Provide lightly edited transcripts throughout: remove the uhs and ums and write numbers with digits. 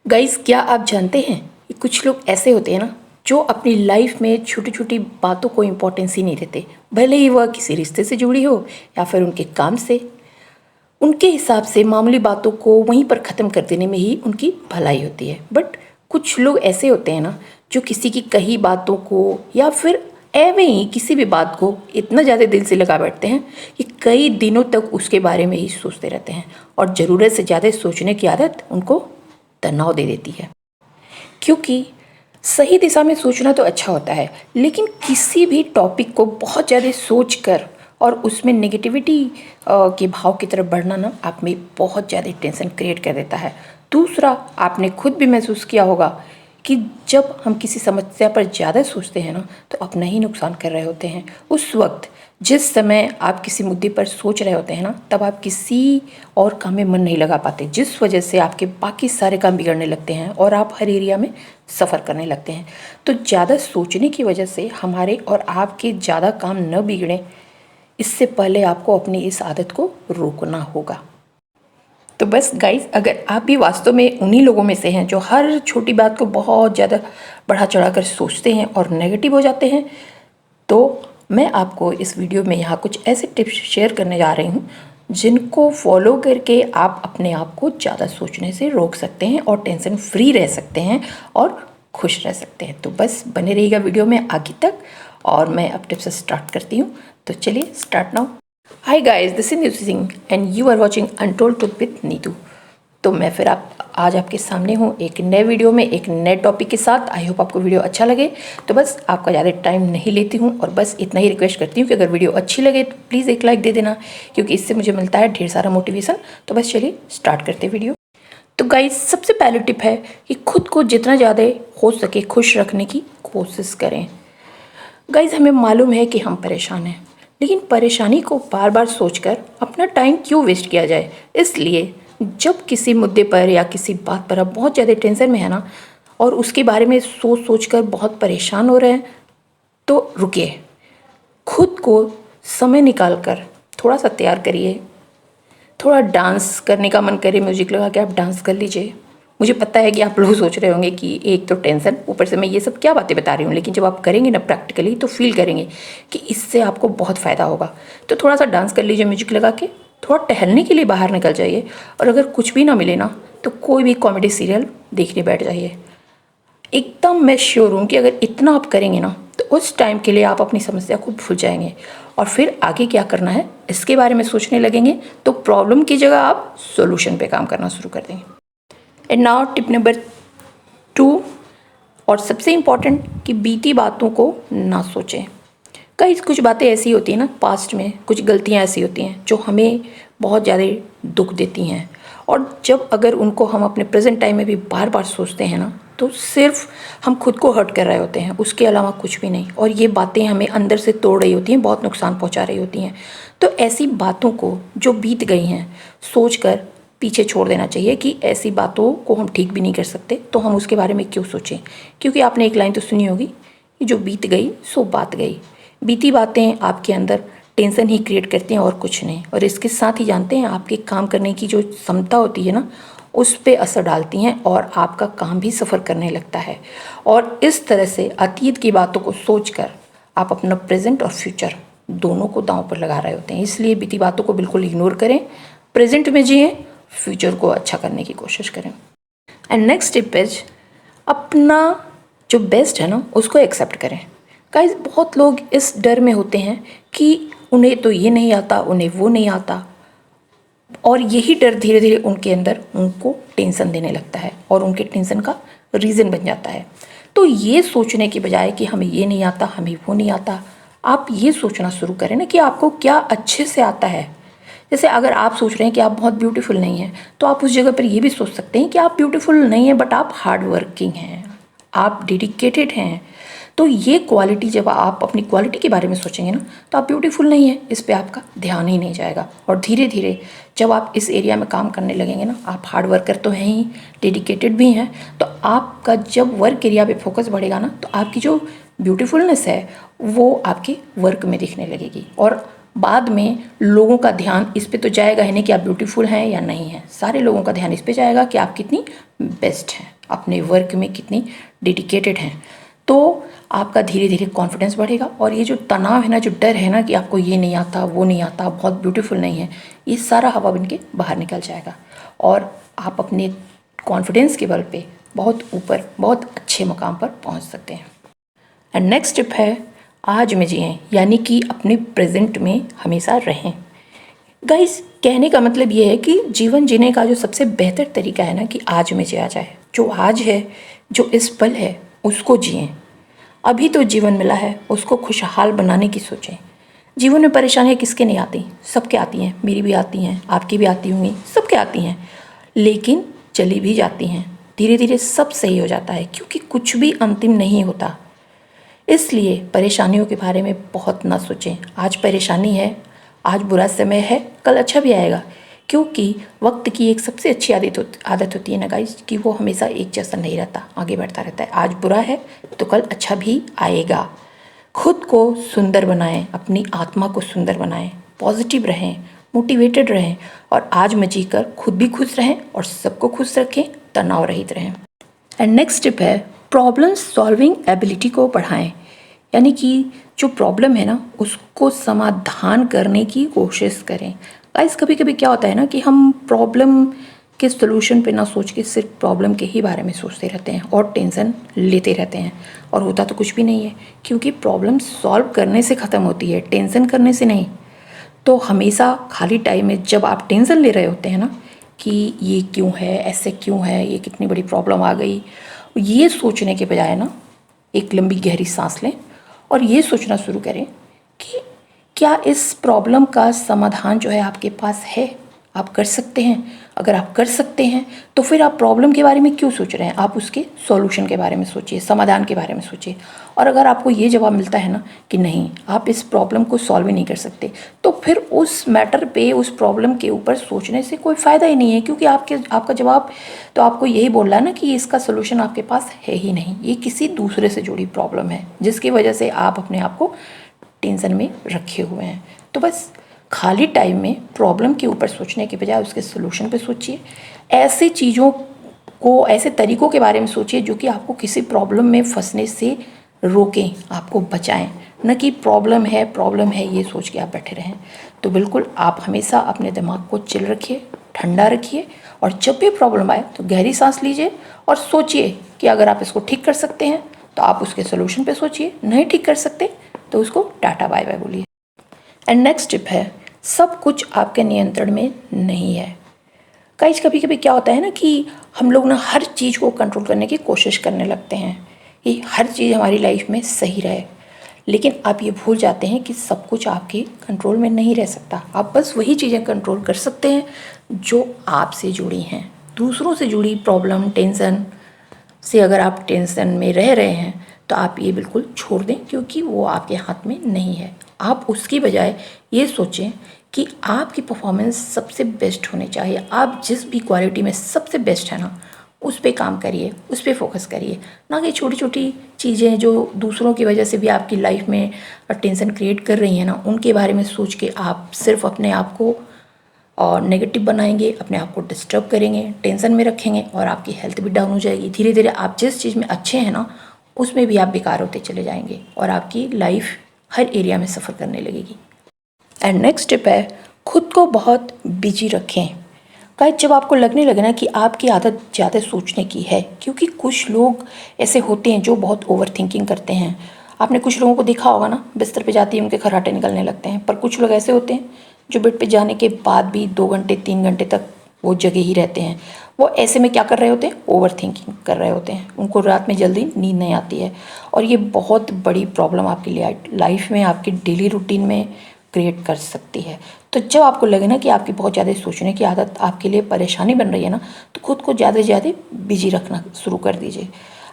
Guys, क्या आप जानते हैं कि कुछ लोग ऐसे होते हैं ना जो अपनी लाइफ में छोटी छोटी बातों को इम्पोर्टेंस ही नहीं देते। भले ही वह किसी रिश्ते से जुड़ी हो या फिर उनके काम से। उनके हिसाब से मामूली बातों को वहीं पर ख़त्म कर देने में ही उनकी भलाई होती है। बट कुछ लोग ऐसे होते हैं ना जो किसी की कही बातों को या फिर एवं ही किसी भी बात को इतना ज़्यादा दिल से लगा बैठते हैं कि कई दिनों तक उसके बारे में ही सोचते रहते हैं और ज़रूरत से ज़्यादा सोचने की आदत उनको तनाव दे देती है। क्योंकि सही दिशा में सोचना तो अच्छा होता है, लेकिन किसी भी टॉपिक को बहुत ज़्यादा सोच कर और उसमें नेगेटिविटी के भाव की तरफ बढ़ना ना आप में बहुत ज़्यादा टेंशन क्रिएट कर देता है। दूसरा, आपने खुद भी महसूस किया होगा कि जब हम किसी समस्या पर ज़्यादा सोचते हैं ना तो अपना ही नुकसान कर रहे होते हैं। उस वक्त जिस समय आप किसी मुद्दे पर सोच रहे होते हैं ना तब आप किसी और काम में मन नहीं लगा पाते, जिस वजह से आपके बाकी सारे काम बिगड़ने लगते हैं और आप हर एरिया में सफ़र करने लगते हैं। तो ज़्यादा सोचने की वजह से हमारे और आपके ज़्यादा काम न बिगड़ें, इससे पहले आपको अपनी इस आदत को रोकना होगा। तो बस गाइस, अगर आप भी वास्तव में उन्हीं लोगों में से हैं जो हर छोटी बात को बहुत ज़्यादा बढ़ा चढ़ा कर सोचते हैं और नेगेटिव हो जाते हैं, तो मैं आपको इस वीडियो में यहाँ कुछ ऐसे टिप्स शेयर करने जा रही हूँ जिनको फॉलो करके आप अपने आप को ज़्यादा सोचने से रोक सकते हैं और टेंशन फ्री रह सकते हैं और खुश रह सकते हैं। तो बस बने रहिएगा वीडियो में आगे तक और मैं अब टिप्स स्टार्ट करती हूँ। तो चलिए start now. Hi guys, this is Neetu Singh and you are watching untold truth with Neetu. तो मैं फिर आज आपके सामने हूँ एक नए वीडियो में एक नए टॉपिक के साथ। आई होप आपको वीडियो अच्छा लगे। तो बस आपका ज़्यादा टाइम नहीं लेती हूँ और बस इतना ही रिक्वेस्ट करती हूँ कि अगर वीडियो अच्छी लगे तो प्लीज़ एक लाइक दे देना, क्योंकि इससे मुझे मिलता है ढेर सारा मोटिवेशन। तो बस चलिए स्टार्ट करते वीडियो। तो गाइस, सबसे पहली टिप है कि खुद को जितना ज़्यादा हो सके खुश रखने की कोशिश करें। गाइस, हमें मालूम है कि हम परेशान हैं, लेकिन परेशानी को बार बार सोचकर अपना टाइम क्यों वेस्ट किया जाए। इसलिए जब किसी मुद्दे पर या किसी बात पर आप बहुत ज़्यादा टेंशन में है ना और उसके बारे में सोच कर बहुत परेशान हो रहे हैं, तो रुकिए, खुद को समय निकाल कर थोड़ा सा तैयार करिए। थोड़ा डांस करने का मन करे, म्यूजिक लगा के आप डांस कर लीजिए। मुझे पता है कि आप लोग सोच रहे होंगे कि एक तो टेंशन, ऊपर से मैं ये सब क्या बातें बता रही हूँ, लेकिन जब आप करेंगे ना प्रैक्टिकली तो फील करेंगे कि इससे आपको बहुत फ़ायदा होगा। तो थोड़ा सा डांस कर लीजिए म्यूजिक लगा के, थोड़ा टहलने के लिए बाहर निकल जाइए और अगर कुछ भी ना मिले ना तो कोई भी कॉमेडी सीरियल देखने बैठ जाइए। एकदम मैं श्योर हूँ कि अगर इतना आप करेंगे ना तो उस टाइम के लिए आप अपनी समस्या को भूल जाएंगे और फिर आगे क्या करना है इसके बारे में सोचने लगेंगे, तो प्रॉब्लम की जगह आप सॉल्यूशन पे काम करना शुरू कर देंगे। एंड नाउ टिप नंबर 2, और सबसे इम्पॉर्टेंट, कि बीती बातों को ना सोचें। कई कुछ बातें ऐसी होती हैं ना, पास्ट में कुछ गलतियाँ ऐसी होती हैं जो हमें बहुत ज़्यादा दुख देती हैं, और जब अगर उनको हम अपने प्रेजेंट टाइम में भी बार बार सोचते हैं ना तो सिर्फ हम खुद को हर्ट कर रहे होते हैं, उसके अलावा कुछ भी नहीं। और ये बातें हमें अंदर से तोड़ रही होती हैं, बहुत नुकसान पहुंचा रही होती हैं। तो ऐसी बातों को जो बीत गई हैं सोचकर पीछे छोड़ देना चाहिए कि ऐसी बातों को हम ठीक भी नहीं कर सकते, तो हम उसके बारे में क्यों सोचें। क्योंकि आपने एक लाइन तो सुनी होगी कि जो बीत गई सो बात गई। बीती बातें आपके अंदर टेंशन ही क्रिएट करती हैं और कुछ नहीं, और इसके साथ ही जानते हैं आपके काम करने की जो क्षमता होती है ना उस पे असर डालती हैं और आपका काम भी सफ़र करने लगता है। और इस तरह से अतीत की बातों को सोचकर आप अपना प्रेजेंट और फ्यूचर दोनों को दांव पर लगा रहे होते हैं। इसलिए बीती बातों को बिल्कुल इग्नोर करें, प्रेजेंट में जिएं, फ्यूचर को अच्छा करने की कोशिश करें। एंड नेक्स्ट टिप इज, अपना जो बेस्ट है ना उसको एक्सेप्ट करें। गाइस, बहुत लोग इस डर में होते हैं कि उन्हें तो ये नहीं आता, उन्हें वो नहीं आता, और यही डर धीरे धीरे उनके अंदर उनको टेंशन देने लगता है और उनके टेंशन का रीज़न बन जाता है। तो ये सोचने की बजाय कि हमें ये नहीं आता, हमें वो नहीं आता, आप ये सोचना शुरू करें ना कि आपको क्या अच्छे से आता है। जैसे अगर आप सोच रहे हैं कि आप बहुत ब्यूटीफुल नहीं हैं, तो आप उस जगह पर ये भी सोच सकते हैं कि आप ब्यूटीफुल नहीं हैं बट आप हार्ड वर्किंग हैं, आप डेडिकेटेड हैं। तो ये क्वालिटी, जब आप अपनी क्वालिटी के बारे में सोचेंगे ना तो आप ब्यूटीफुल नहीं है इस पे आपका ध्यान ही नहीं जाएगा। और धीरे धीरे जब आप इस एरिया में काम करने लगेंगे ना, आप हार्ड वर्कर तो हैं ही, डेडिकेटेड भी हैं, तो आपका जब वर्क एरिया पे फोकस बढ़ेगा ना तो आपकी जो ब्यूटीफुलनेस है वो आपके वर्क में दिखने लगेगी। और बाद में लोगों का ध्यान इस पे तो जाएगा ही नहीं कि आप ब्यूटीफुल हैं या नहीं हैं, सारे लोगों का ध्यान इस पे जाएगा कि आप कितनी बेस्ट हैं, अपने वर्क में कितनी डेडिकेटेड हैं, तो आपका धीरे धीरे कॉन्फिडेंस बढ़ेगा। और ये जो तनाव है ना, जो डर है ना कि आपको ये नहीं आता, वो नहीं आता, बहुत ब्यूटीफुल नहीं है, ये सारा हवा बन के बाहर निकल जाएगा और आप अपने कॉन्फिडेंस के बल पे बहुत ऊपर, बहुत अच्छे मकाम पर पहुंच सकते हैं। एंड नेक्स्ट स्टेप है आज में जिएं, यानी कि अपने प्रेजेंट में हमेशा रहें। गाइस, कहने का मतलब ये है कि जीवन जीने का जो सबसे बेहतर तरीका है ना कि आज में जिया जाए। जो आज है, जो इस पल है, उसको जिएं। अभी तो जीवन मिला है, उसको खुशहाल बनाने की सोचें। जीवन में परेशानियाँ किसके नहीं आती? सबके आती हैं, मेरी भी आती हैं, आपकी भी आती होंगी, सबके आती हैं, लेकिन चली भी जाती हैं। धीरे धीरे सब सही हो जाता है, क्योंकि कुछ भी अंतिम नहीं होता। इसलिए परेशानियों के बारे में बहुत ना सोचें। आज परेशानी है, आज बुरा समय है, कल अच्छा भी आएगा, क्योंकि वक्त की एक सबसे अच्छी आदत होती है ना गाइस, कि वो हमेशा एक जैसा नहीं रहता, आगे बढ़ता रहता है। आज बुरा है तो कल अच्छा भी आएगा। खुद को सुंदर बनाएं, अपनी आत्मा को सुंदर बनाएं, पॉजिटिव रहें, मोटिवेटेड रहें और आज में जीकर खुद भी खुश रहें और सबको खुश रखें, तनाव रहित रहें। एंड नेक्स्ट टिप है प्रॉब्लम सॉल्विंग एबिलिटी को बढ़ाएं, यानी कि जो प्रॉब्लम है ना उसको समाधान करने की कोशिश करें। गाइस, कभी कभी क्या होता है ना कि हम प्रॉब्लम के सोल्यूशन पे ना सोच के सिर्फ प्रॉब्लम के ही बारे में सोचते रहते हैं और टेंशन लेते रहते हैं, और होता तो कुछ भी नहीं है, क्योंकि प्रॉब्लम सॉल्व करने से ख़त्म होती है, टेंशन करने से नहीं। तो हमेशा खाली टाइम में जब आप टेंशन ले रहे होते हैं ना कि ये क्यों है, ऐसे क्यों है, ये कितनी बड़ी प्रॉब्लम आ गई, ये सोचने के बजाय ना एक लंबी गहरी सांस लें और ये सोचना शुरू करें कि क्या इस प्रॉब्लम का समाधान जो है आपके पास है, आप कर सकते हैं। अगर आप कर सकते हैं तो फिर आप प्रॉब्लम के बारे में क्यों सोच रहे हैं, आप उसके सॉल्यूशन के बारे में सोचिए, समाधान के बारे में सोचिए। और अगर आपको ये जवाब मिलता है ना कि नहीं, आप इस प्रॉब्लम को सॉल्व ही नहीं कर सकते, तो फिर उस मैटर पे, उस प्रॉब्लम के ऊपर सोचने से कोई फ़ायदा ही नहीं है, क्योंकि आपका जवाब तो आपको यही बोल रहा है ना कि इसका सोल्यूशन आपके पास है ही नहीं, ये किसी दूसरे से जुड़ी प्रॉब्लम है, जिसकी वजह से आप अपने आप को टेंशन में रखे हुए हैं। तो बस खाली टाइम में प्रॉब्लम के ऊपर सोचने के बजाय उसके सोल्यूशन पे सोचिए। ऐसी चीज़ों को, ऐसे तरीक़ों के बारे में सोचिए जो कि आपको किसी प्रॉब्लम में फंसने से रोकें, आपको बचाएं, न कि प्रॉब्लम है ये सोच के आप बैठे रहें। तो बिल्कुल आप हमेशा अपने दिमाग को चिल रखिए, ठंडा रखिए, और जब भी प्रॉब्लम आए तो गहरी सांस लीजिए और सोचिए कि अगर आप इसको ठीक कर सकते हैं तो आप उसके सोल्यूशन पे सोचिए, नहीं ठीक कर सकते तो उसको टाटा बाय बाय बोलिए। एंड नेक्स्ट टिप है सब कुछ आपके नियंत्रण में नहीं है। गाइस, कभी कभी क्या होता है ना कि हम लोग ना हर चीज़ को कंट्रोल करने की कोशिश करने लगते हैं कि हर चीज़ हमारी लाइफ में सही रहे, लेकिन आप ये भूल जाते हैं कि सब कुछ आपके कंट्रोल में नहीं रह सकता। आप बस वही चीज़ें कंट्रोल कर सकते हैं जो आपसे जुड़ी हैं। दूसरों से जुड़ी प्रॉब्लम, टेंशन से अगर आप टेंशन में रह रहे हैं तो आप ये बिल्कुल छोड़ दें, क्योंकि वो आपके हाथ में नहीं है। आप उसकी बजाय ये सोचें कि आपकी परफॉर्मेंस सबसे बेस्ट होनी चाहिए। आप जिस भी क्वालिटी में सबसे बेस्ट है ना, उस पे काम करिए, उस पे फोकस करिए, ना कि छोटी छोटी चीज़ें जो दूसरों की वजह से भी आपकी लाइफ में टेंशन क्रिएट कर रही हैं ना, उनके बारे में सोच के आप सिर्फ अपने आप को और नेगेटिव बनाएंगे, अपने आप को डिस्टर्ब करेंगे, टेंशन में रखेंगे और आपकी हेल्थ भी डाउन हो जाएगी। धीरे धीरे आप जिस चीज़ में अच्छे हैं ना, उसमें भी आप बेकार होते चले जाएंगे और आपकी लाइफ हर एरिया में सफ़र करने लगेगी। एंड नेक्स्ट टिप है खुद को बहुत बिजी रखें। गाइस, जब आपको लगने लगे ना कि आपकी आदत ज़्यादा सोचने की है, क्योंकि कुछ लोग ऐसे होते हैं जो बहुत ओवर थिंकिंग करते हैं। आपने कुछ लोगों को देखा होगा ना, बिस्तर पे जाते ही उनके खर्राटे निकलने लगते हैं, पर कुछ लोग ऐसे होते हैं जो बेड पे जाने के बाद भी 2 घंटे 3 घंटे तक वो जगे ही रहते हैं। वो ऐसे में क्या कर रहे होते हैं, ओवर थिंकिंग कर रहे होते हैं, उनको रात में जल्दी नींद नहीं आती है, और ये बहुत बड़ी प्रॉब्लम आपकी लाइफ में, आपकी डेली रूटीन में क्रिएट कर सकती है। तो जब आपको लगे ना कि आपकी बहुत ज़्यादा सोचने की आदत आपके लिए परेशानी बन रही है ना, तो खुद को ज़्यादा से ज़्यादा बिजी रखना शुरू कर दीजिए।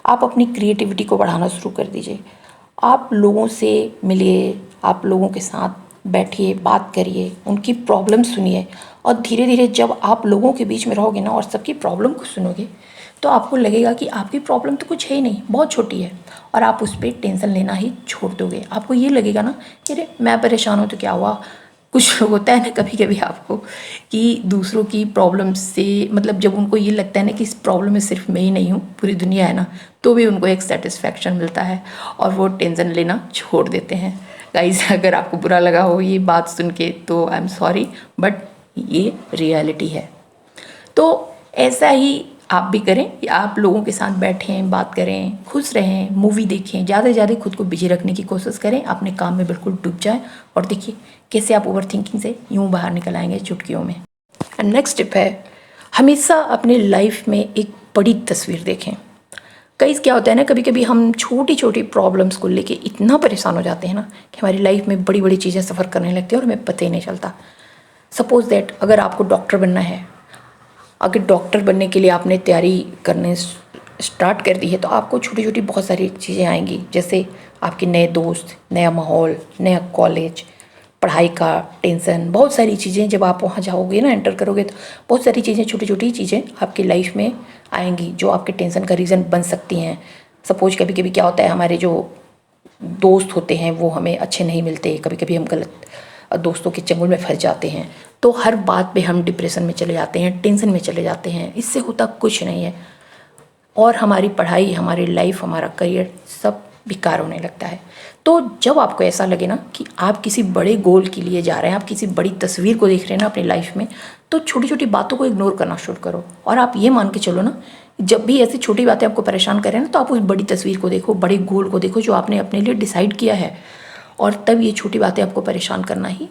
आप अपनी क्रिएटिविटी को बढ़ाना शुरू कर दीजिए। आप लोगों से मिलिए, आप लोगों के साथ बैठिए, बात करिए, उनकी प्रॉब्लम सुनिए, और धीरे धीरे जब आप लोगों के बीच में रहोगे ना और सबकी प्रॉब्लम को सुनोगे, तो आपको लगेगा कि आपकी प्रॉब्लम तो कुछ है ही नहीं, बहुत छोटी है, और आप उस पर टेंशन लेना ही छोड़ दोगे। आपको ये लगेगा ना कि अरे मैं परेशान हूँ तो क्या हुआ, कुछ लोग होता है ना कभी कभी आपको कि दूसरों की प्रॉब्लम से मतलब जब उनको ये लगता है ना कि इस प्रॉब्लम में सिर्फ मैं ही नहीं हूँ, पूरी दुनिया है ना, तो भी उनको एक सेटिस्फैक्शन मिलता है और वो टेंशन लेना छोड़ देते हैं। गाइस, अगर आपको बुरा लगा हो ये बात सुन के तो आई एम सॉरी, बट ये रियलिटी है। तो ऐसा ही आप भी करें कि आप लोगों के साथ बैठें, बात करें, खुश रहें, मूवी देखें, ज़्यादा से ज़्यादा खुद को बिजी रखने की कोशिश करें, अपने काम में बिल्कुल डूब जाएं और देखिए कैसे आप ओवर थिंकिंग से यूँ बाहर निकल आएंगे चुटकियों में। एंड नेक्स्ट टिप है, हमेशा अपनी लाइफ में एक बड़ी तस्वीर देखें। कई क्या होता है ना, कभी कभी हम छोटी छोटी प्रॉब्लम्स को लेके इतना परेशान हो जाते हैं ना कि हमारी लाइफ में बड़ी बड़ी चीज़ें सफ़र करने लगती हैं और हमें पता ही नहीं चलता। सपोज़ दैट अगर आपको डॉक्टर बनना है, अगर डॉक्टर बनने के लिए आपने तैयारी करने स्टार्ट कर दी है तो आपको छोटी छोटी बहुत सारी चीज़ें आएंगी, जैसे आपके नए दोस्त, नया माहौल, नया कॉलेज, पढ़ाई का टेंशन, बहुत सारी चीज़ें। जब आप वहाँ जाओगे ना, एंटर करोगे, तो बहुत सारी चीज़ें, छोटी छोटी चीज़ें आपकी लाइफ में आएंगी जो आपके टेंशन का रीज़न बन सकती हैं। सपोज कभी कभी क्या होता है, हमारे जो दोस्त होते हैं वो हमें अच्छे नहीं मिलते, कभी कभी हम गलत दोस्तों के चंगुल में फंस जाते हैं, तो हर बात पे हम डिप्रेशन में चले जाते हैं, टेंशन में चले जाते हैं। इससे होता कुछ नहीं है और हमारी पढ़ाई, हमारी लाइफ, हमारा करियर सब बेकार होने लगता है। तो जब आपको ऐसा लगे ना कि आप किसी बड़े गोल के लिए जा रहे हैं, आप किसी बड़ी तस्वीर को देख रहे हैं ना अपनी लाइफ में, तो छोटी छोटी बातों को इग्नोर करना शुरू करो और आप ये मान के चलो ना, जब भी ऐसी छोटी बातें आपको परेशान करें ना, तो आप उस बड़ी तस्वीर को देखो, बड़े गोल को देखो जो आपने अपने लिए डिसाइड किया है, और तब ये छोटी बातें आपको परेशान करना ही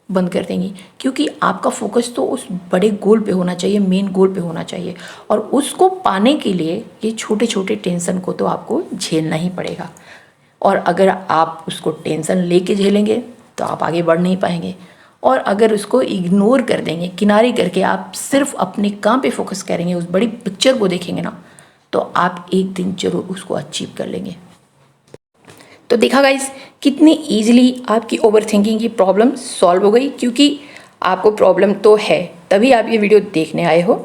बंद कर देंगी, क्योंकि आपका फोकस तो उस बड़े गोल पे होना चाहिए, मेन गोल पे होना चाहिए। और उसको पाने के लिए ये छोटे छोटे टेंशन को तो आपको झेलना ही पड़ेगा, और अगर आप उसको टेंशन लेके झेलेंगे तो आप आगे बढ़ नहीं पाएंगे, और अगर उसको इग्नोर कर देंगे, किनारे करके आप सिर्फ अपने काम पे फोकस करेंगे, उस बड़ी पिक्चर को देखेंगे ना, तो आप एक दिन जरूर उसको अचीव कर लेंगे। तो देखा गाइस, कितनी ईजिली आपकी ओवर थिंकिंग की प्रॉब्लम सॉल्व हो गई, क्योंकि आपको प्रॉब्लम तो है, तभी आप ये वीडियो देखने आए हो।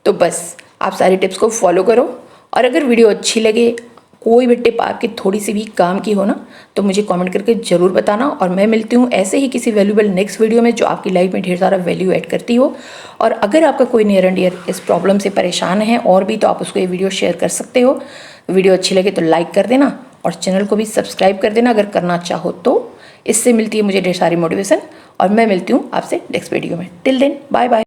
तो बस आप सारी टिप्स को फॉलो करो, और अगर वीडियो अच्छी लगे, कोई भी टिप आपकी थोड़ी सी भी काम की हो ना, तो मुझे कमेंट करके ज़रूर बताना, और मैं मिलती हूँ ऐसे ही किसी वैल्यूएबल नेक्स्ट वीडियो में जो आपकी लाइफ में ढेर सारा वैल्यू ऐड करती हो। और अगर आपका कोई नियर एंड डियर इस प्रॉब्लम से परेशान है और भी, तो आप उसको ये वीडियो शेयर कर सकते हो। वीडियो अच्छी लगे तो लाइक कर देना और चैनल को भी सब्सक्राइब कर देना अगर करना चाहो तो। इससे मिलती है मुझे ढेर सारी मोटिवेशन, और मैं मिलती हूँ आपसे नेक्स्ट वीडियो में। Till then, bye bye.